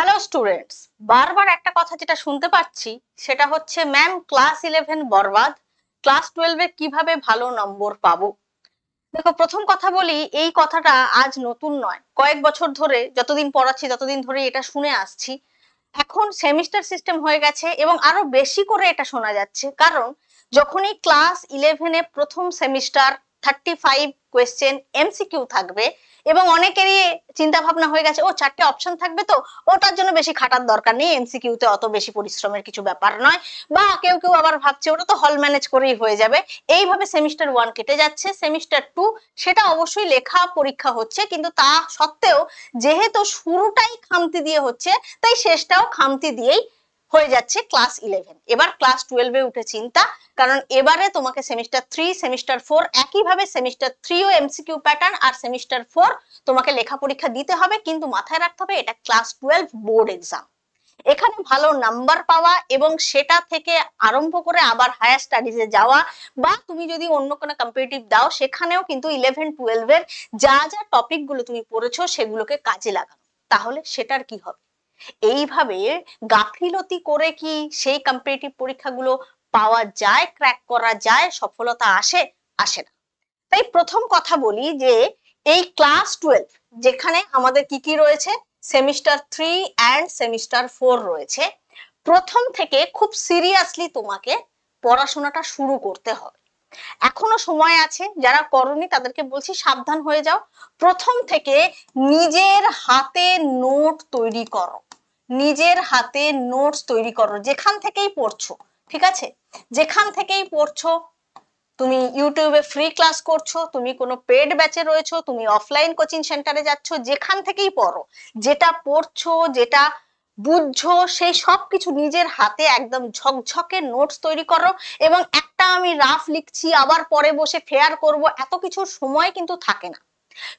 Hello students, বারবার একটা কথা যেটা শুনতে পাচ্ছি সেটা হচ্ছে ম্যাম ক্লাস 11 বরবাদ, ক্লাস 12-এ কিভাবে ভালো নম্বর পাবো। দেখো, প্রথম কথা বলি, এই কথাটা আজ নতুন নয়, কয়েক বছর ধরে যতদিন পড়াচ্ছি ততদিন ধরে এটা শুনে আসছি। এখন সেমিস্টার সিস্টেম হয়ে গেছে এবং আরো বেশি করে এটা শোনা যাচ্ছে, কারণ যখনই ক্লাস 11-এ প্রথম সেমিস্টার 35 কোয়েশ্চেন এমসিকিউ থাকবে এবং অনেকেরই চিন্তা ভাবনা হয়ে গেছে ও 4টে অপশন থাকবে, তো ওটার জন্য বেশি খাটার দরকার নেই, এমসিকিউতে অত বেশি পরিশ্রমের কিছু ব্যাপার নয়। বা কেউ কেউ আবার ভাবছে ওটা তো হল ম্যানেজ করেই হয়ে যাবে। এইভাবে সেমিস্টার 1 কেটে যাচ্ছে, সেমিস্টার 2 সেটা অবশ্যই লেখা পরীক্ষা হচ্ছে, কিন্তু তা সত্ত্বেও যেহেতু শুরুটাই খামতি দিয়ে হচ্ছে তাই শেষটাও খামতি দিয়েই হয়ে যাচ্ছে ক্লাস 11। এবার ক্লাস 12-এ উঠে চিন্তা, কারণ এবারে তোমাকে সেমিস্টার 3 সেমিস্টার 4 একইভাবে সেমিস্টার 3ও এমসিকিউ প্যাটার্ন আর সেমিস্টার 4 তোমাকে লেখা পরীক্ষা দিতে হবে, কিন্তু মাথায় রাখতে হবে এটা ক্লাস 12 বোর্ড এক্সাম। এখানে ভালো নাম্বার পাওয়া এবং সেটা থেকে আরম্ভ করে আবার হায়ার স্টাডিজে যাওয়া, বা তুমি যদি অন্য কোনো কম্পিটিটিভ দাও সেখানেও কিন্তু 11-12-এর যা যা টপিক গুলো তুমি পড়েছো সেগুলোকে কাজে লাগানো, তাহলে সেটার কি হবে। এইভাবে গাফিলতি করে কি সেই কম্পিটিটিভ পরীক্ষাগুলো পাওয়া যায়, ক্র্যাক করা যায়, সফলতা আসে? আসে না। তাই প্রথম কথা বলি যে এই ক্লাস 12 যেখানে আমাদের কি কি রয়েছে, সেমিস্টার 3 অ্যান্ড সেমিস্টার 4 রয়েছে, প্রথম থেকে খুব সিরিয়াসলি তোমাকে পড়াশোনাটা শুরু করতে হবে। এখনো সময় আছে, যারা করনি তাদেরকে বলছি সাবধান হয়ে যাও। প্রথম থেকে নিজের হাতে নোট তৈরি করো, নিজের হাতে নোটস তৈরি করো, যেখান থেকেই পড়ছো। ঠিক আছে, যেখান থেকেই পড়ছো, তুমি ইউটিউবে ফ্রি ক্লাস করছো, তুমি কোনো পেড ব্যাচে রয়েছো, তুমি অফলাইন কোচিং সেন্টারে যাচ্ছ, যেখান থেকেই পড়ো, যেটা পড়ছো যেটা বুঝছো সেই সব কিছু নিজের হাতে একদম ঝকঝকে নোটস তৈরি করো। এবং একটা আমি রাফ লিখছি আবার পরে বসে ফেয়ার করব, এত কিছু সময় কিন্তু থাকে না।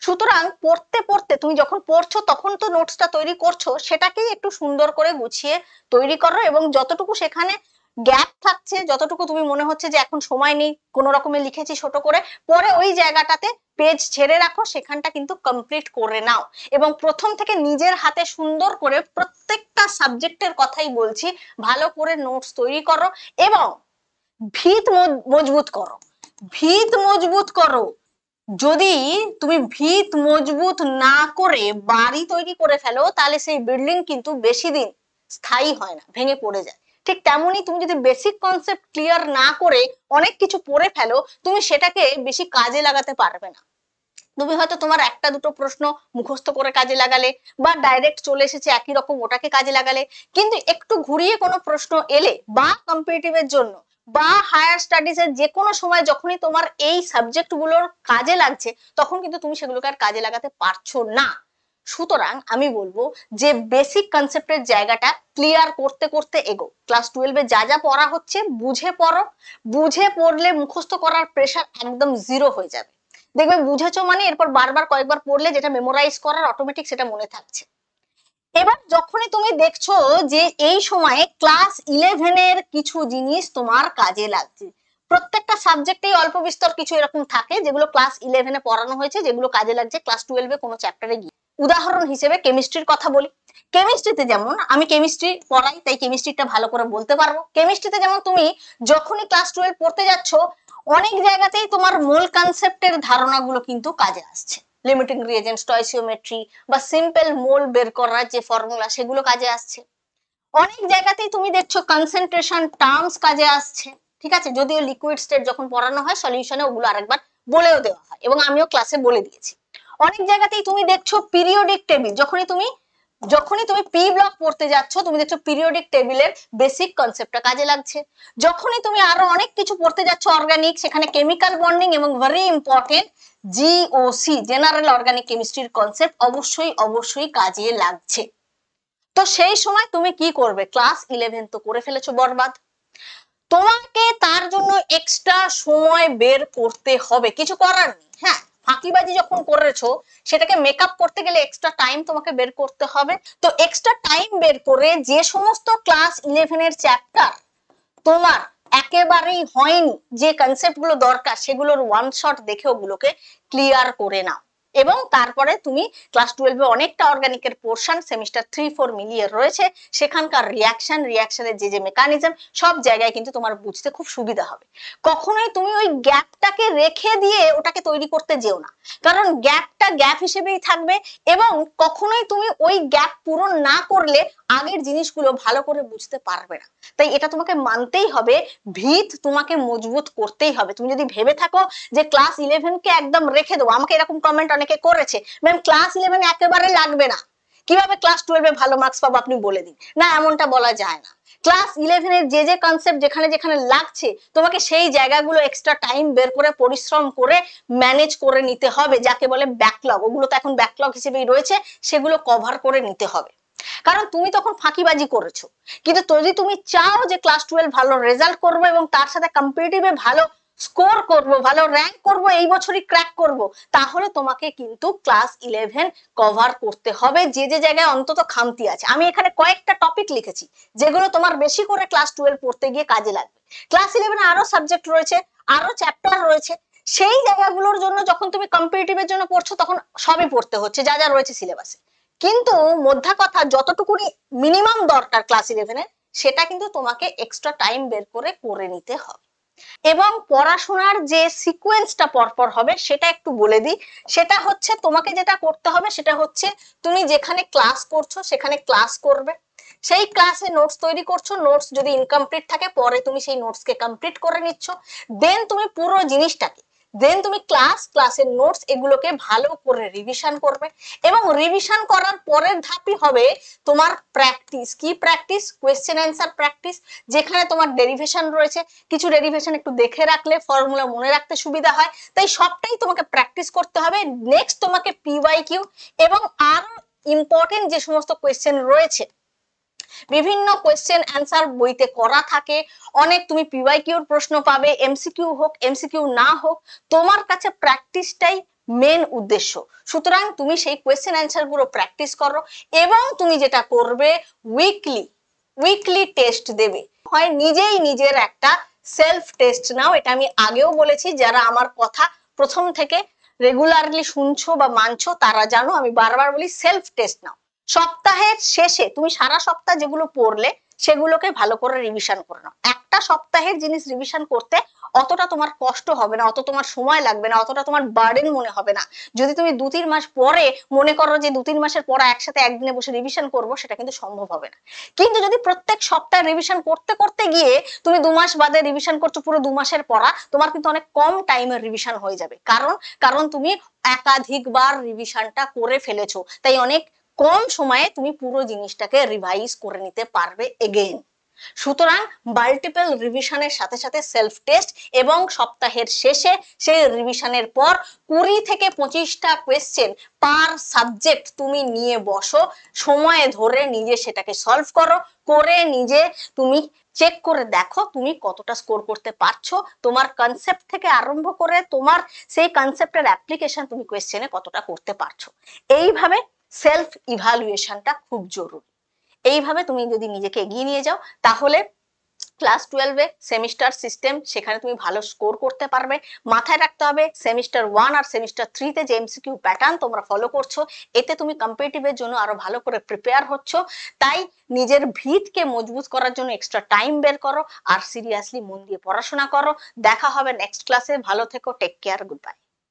সুতরাং পড়তে পড়তে তুমি যখন পড়ছো তখন তো নোটসটা তৈরি করছো, সেটাকেই একটু সুন্দর করে গুছিয়ে তৈরি করো, এবং যতটুকু সেখানে গ্যাপ থাকছে, যতটুকু তুমি মনে হচ্ছে যে এখন সময় নেই, কোনো রকমে লিখেছি ছোট করে, পরে ওই জায়গাটাতে পেজ ছেড়ে রাখো, সেখানটা কিন্তু কমপ্লিট করে নাও। এবং প্রথম থেকে নিজের হাতে সুন্দর করে প্রত্যেকটা সাবজেক্টের কথাই বলছি, ভালো করে নোটস তৈরি করো এবং ভিত মজবুত করো, ভিত মজবুত করো। যদি তুমি ভিত মজবুত না করে বাড়ি তৈরি করে ফেলো তাহলে সেই বিল্ডিং কিন্তু বেশি দিন স্থায়ী হয় না, ভেঙে পড়ে যায়। ঠিক তেমনি তুমি যদি বেসিক কনসেপ্ট ক্লিয়ার না করে অনেক কিছু পড়ে ফেলো, তুমি সেটাকে বেশি কাজে লাগাতে পারবে না। তুমি হয়তো তোমার একটা দুটো প্রশ্ন মুখস্থ করে কাজে লাগালে, বা ডাইরেক্ট চলে এসেছে একই রকম ওটাকে কাজে লাগালে, কিন্তু একটু ঘুরিয়ে কোনো প্রশ্ন এলে বা কম্পিটিটিভের জন্য বা হায়ার স্টাডিজ এর যে কোনো সময় যখনই তোমার এই সাবজেক্ট গুলোর কাজে লাগছে, তখন কিন্তু তুমি সেগুলোকে আর কাজে লাগাতে পারছো না। সুতরাং আমি বলবো যে বেসিক কনসেপ্টের জায়গাটা ক্লিয়ার করতে করতে এগো। ক্লাস 12-এ যা যা পড়া হচ্ছে বুঝে পড়ো, বুঝে পড়লে মুখস্থ করার প্রেশার একদম জিরো হয়ে যাবে। দেখবে বুঝেছো মানে এরপর বারবার কয়েকবার পড়লে যেটা মেমোরাইজ করার অটোমেটিক সেটা মনে থাকছে। এবার যখনই তুমি দেখছো যে এই সময়ে ক্লাস 11-এর কিছু জিনিস তোমার কাজে লাগছে, প্রত্যেকটা সাবজেক্টেই অল্প বিস্তর কিছু এরকম থাকে যেগুলো ক্লাস 11-এ পড়ানো হয়েছে, যেগুলো কাজে লাগছে ক্লাস 12-এ কোনো চ্যাপ্টারে গিয়ে। উদাহরণ হিসেবে কেমিস্ট্রির কথা বলি। কেমিস্ট্রিতে যেমন আমি কেমিস্ট্রি পড়াই, তাই কেমিস্ট্রিটা ভালো করে বলতে পারবো। কেমিস্ট্রিতে যেমন তুমি যখনই ক্লাস 12 পড়তে যাচ্ছ, অনেক জায়গাতেই তোমার মূল কনসেপ্টের ধারণাগুলো কিন্তু কাজে আসছে। লিমিটিং রিয়েজেন্ট, স্টয়চিওমেট্রি বা সিম্পল মোল বের করার যে ফর্মুলা সেগুলো কাজে আসছে। অনেক জায়গাতেই তুমি দেখছো কনসেন্ট্রেশন টার্মস কাজে আসছে। ঠিক আছে, যদিও লিকুইড স্টেট যখন পড়ানো হয় সলিউশনে ওগুলো আরেকবার বলেও দেওয়া হয় এবং আমিও ক্লাসে বলে দিয়েছি। অনেক জায়গাতেই তুমি দেখছো পিরিয়ডিক টেবিল, যখনই তুমি পি ব্লক পড়তে যাচ্ছ তুমি দেখছো পিরিয়ডিক টেবিলের বেসিক কনসেপ্টটা কাজে লাগছে। যখনই তুমি আরো অনেক কিছু পড়তে যাচ্ছ অর্গানিক, সেখানে কেমিক্যাল বন্ডিং এবং very important GOC general organic কেমিস্ট্রির কনসেপ্ট অবশ্যই অবশ্যই কাজে লাগছে। তো সেই সময় তুমি কি করবে, ক্লাস 11 তো করে ফেলেছো বরবাদ, তোমাকে তার জন্য এক্সট্রা সময় বের করতে হবে, কিছু করার নেই। হ্যাঁ, ফাঁকিবাজি যখন করেছো সেটাকে মেকআপ করতে গেলে এক্সট্রা টাইম তোমাকে বের করতে হবে। তো এক্সট্রা টাইম বের করে যে সমস্ত ক্লাস 11-এর চ্যাপ্টার তোমার একেবারেই হয়নি, যে কনসেপ্ট গুলো দরকার সেগুলোর ওয়ান শট দেখে ওগুলোকে ক্লিয়ার করে নাও। এবং তারপরে তুমি ক্লাস 12-এ অনেকটা অর্গানিকের পোর্শন সেমিস্টার 3-4 মিলিয়ে রয়েছে, সেখানকার রিয়াকশনের যে মেকানিজম সব জায়গায় কিন্তু তোমার বুঝতে খুব সুবিধা হবে। কখনোই তুমি ওই গ্যাপটাকে রেখে দিয়ে ওটাকে তৈরি করতে যেও না, কারণ গ্যাপটা গ্যাপ হিসেবেই থাকবে এবং কখনোই তুমি ওই গ্যাপ পূরণ না করলে আগের জিনিসগুলো ভালো করে বুঝতে পারবে না। তাই এটা তোমাকে মানতেই হবে, ভিত তোমাকে মজবুত করতেই হবে। তুমি যদি ভেবে থাকো যে ক্লাস 11-কে একদম রেখে দেবো, আমাকে এরকম কমেন্ট অনেকে করেছে, ম্যাম ক্লাস 11 একেবারে লাগবে না, কিভাবে ক্লাস 12-এ ভালো মার্কস পাবো আপনি বলে দিন। না, এমনটা বলা যায় না। ক্লাস 11-এর যে কনসেপ্ট যেখানে যেখানে লাগছে তোমাকে সেই জায়গাগুলো এক্সট্রা টাইম বের করে পরিশ্রম করে ম্যানেজ করে নিতে হবে, যাকে বলে ব্যাকলগ। ওগুলো তো এখন ব্যাকলগ হিসেবেই রয়েছে, সেগুলো কভার করে নিতে হবে। কারণ তুমি তখন ফাঁকিবাজি করেছো। কিন্তু যদি তুমি চাও যে ক্লাস 12 ভালো রেজাল্ট করবো এবং তার সাথে কম্পিটিটিভে ভালো স্কোর করব, ভালো র্যাঙ্ক করব, এই বছরই ক্র্যাক করব, তাহলে তোমাকে কিন্তু ক্লাস 11 কভার করতে হবে যে যে জায়গায় অন্তত খামতি আছে। আমি এখানে কয়েকটা টপিক লিখেছি যেগুলো তোমার বেশি করে ক্লাস 12 পড়তে গিয়ে কাজে লাগবে। ক্লাস 11-এ আরো সাবজেক্ট রয়েছে, আরো চ্যাপ্টার রয়েছে, সেই জায়গাগুলোর জন্য যখন তুমি কম্পিটিটিভের জন্য পড়ছো তখন সবই পড়তে হচ্ছে যা যা রয়েছে সিলেবাসে। কিন্তু মোদ্দা কথা, যতটুকুনি মিনিমাম দরকার ক্লাস 11-এর, সেটা কিন্তু তোমাকে এক্সট্রা টাইম বের করে করে নিতে হবে। এবং পড়াশোনার যে সিকোয়েন্সটা পরপর হবে সেটা একটু বলে দিই। সেটা হচ্ছে তোমাকে যেটা করতে হবে সেটা হচ্ছে তুমি যেখানে ক্লাস করছো সেখানে ক্লাস করবে, সেই ক্লাসে নোটস তৈরি করছো, নোটস যদি ইনকমপ্লিট থাকে পরে তুমি সেই নোটসকে কমপ্লিট করে নিচ্ছ, দেন তুমি পুরো জিনিসটাকে, দেন তুমি ক্লাসের নোটস এগুলোকে ভালো করে রিভিশন করবে। এবং রিভিশন করার পরের ধাপই হবে তোমার প্র্যাকটিস। কি প্র্যাকটিস? কোয়েশ্চেন অ্যান্সার প্র্যাকটিস, যেখানে তোমার ডেরিভেশন রয়েছে, কিছু ডেরিভেশন একটু দেখে রাখলে ফর্মুলা মনে রাখতে সুবিধা হয়, তাই সবটাই তোমাকে প্র্যাকটিস করতে হবে। নেক্সট তোমাকে পিওয়াইকিউ এবং আরো ইম্পর্টেন্ট যে সমস্ত কোয়েশ্চেন রয়েছে, বিভিন্ন কোয়েশ্চেন অ্যান্সার বইতে করা থাকে, অনেক তুমি পিওয়াইকিউর প্রশ্ন পাবে, এমসিকিউ হোক এমসিকিউ না হোক, তোমার কাছে প্র্যাকটিসটাই মেন উদ্দেশ্য। সুতরাং তুমি সেই কোয়েশ্চেন অ্যান্সার গুলো প্র্যাকটিস করো এবং তুমি যেটা করবে, উইকলি টেস্ট দেবে, হয় নিজেই নিজের একটা সেলফ টেস্ট নাও। এটা আমি আগেও বলেছি, যারা আমার কথা প্রথম থেকে রেগুলারলি শুনছো বা মানছো তারা জানো, আমি বারবার বলি সেলফ টেস্ট নাও। সপ্তাহের শেষে তুমি সারা সপ্তাহ যেগুলো পড়লে সেগুলোকে ভালো করে রিভিশন করে নাও। একটা সপ্তাহের জিনিস রিভিশন করতে অতটা তোমার কষ্ট হবে না, অত তোমার সময় লাগবে না, অতটা তোমার বার্ডেন মনে হবে না। যদি তুমি 2-3 মাস পরে মনে করো যে 2-3 মাসের পড়া একসাথে একদিনে বসে রিভিশন করবো, সেটা কিন্তু সম্ভব হবে না। কিন্তু যদি প্রত্যেক সপ্তাহে রিভিশন করতে করতে গিয়ে তুমি 2 মাস বাদে রিভিশন করছো পুরো 2 মাসের পড়া, তোমার কিন্তু অনেক কম টাইমের রিভিশন হয়ে যাবে। কারণ তুমি একাধিকবার রিভিশনটা করে ফেলেছো, তাই অনেক কম সময়ে তুমি পুরো জিনিসটাকে রিভাইজ করে নিতে পারবে এগেইন। সুতরাং মাল্টিপল রিভিশনের সাথে সাথে সেলফ টেস্ট এবং সপ্তাহের শেষে সেই রিভিশনের পর 20 থেকে 25টা কোয়েশ্চেন পার সাবজেক্ট তুমি নিয়ে বসো, সময় ধরে নিজে সেটাকে সলভ করো, করে নিজে তুমি চেক করে দেখো তুমি কতটা স্কোর করতে পারছো, তোমার কনসেপ্ট থেকে আরম্ভ করে তোমার সেই কনসেপ্টের অ্যাপ্লিকেশন তুমি কোয়েশ্চেনে কতটা করতে পারছো। এইভাবে সেলফ ইভালুয়েশনটা খুব জরুরি। এইভাবে তুমি যদি নিজেকে এগিয়ে নিয়ে যাও তাহলে ক্লাস 12-এ সেমিস্টার সিস্টেম, সেখানে তুমি ভালো স্কোর করতে পারবে। মাথায় রাখতে হবে সেমিস্টার 1 আর সেমিস্টার 3-তে যে এমসিকিউ প্যাটার্ন তোমরা ফলো করছো, এতে তুমি কম্পিটিটিভের জন্য আরো ভালো করে প্রিপেয়ার হচ্ছ। তাই নিজের ভিতকে মজবুত করার জন্য এক্সট্রা টাইম বের করো আর সিরিয়াসলি মন দিয়ে পড়াশোনা করো। দেখা হবে নেক্সট ক্লাসে। ভালো থেকো, টেক কেয়ার, গুড বাই।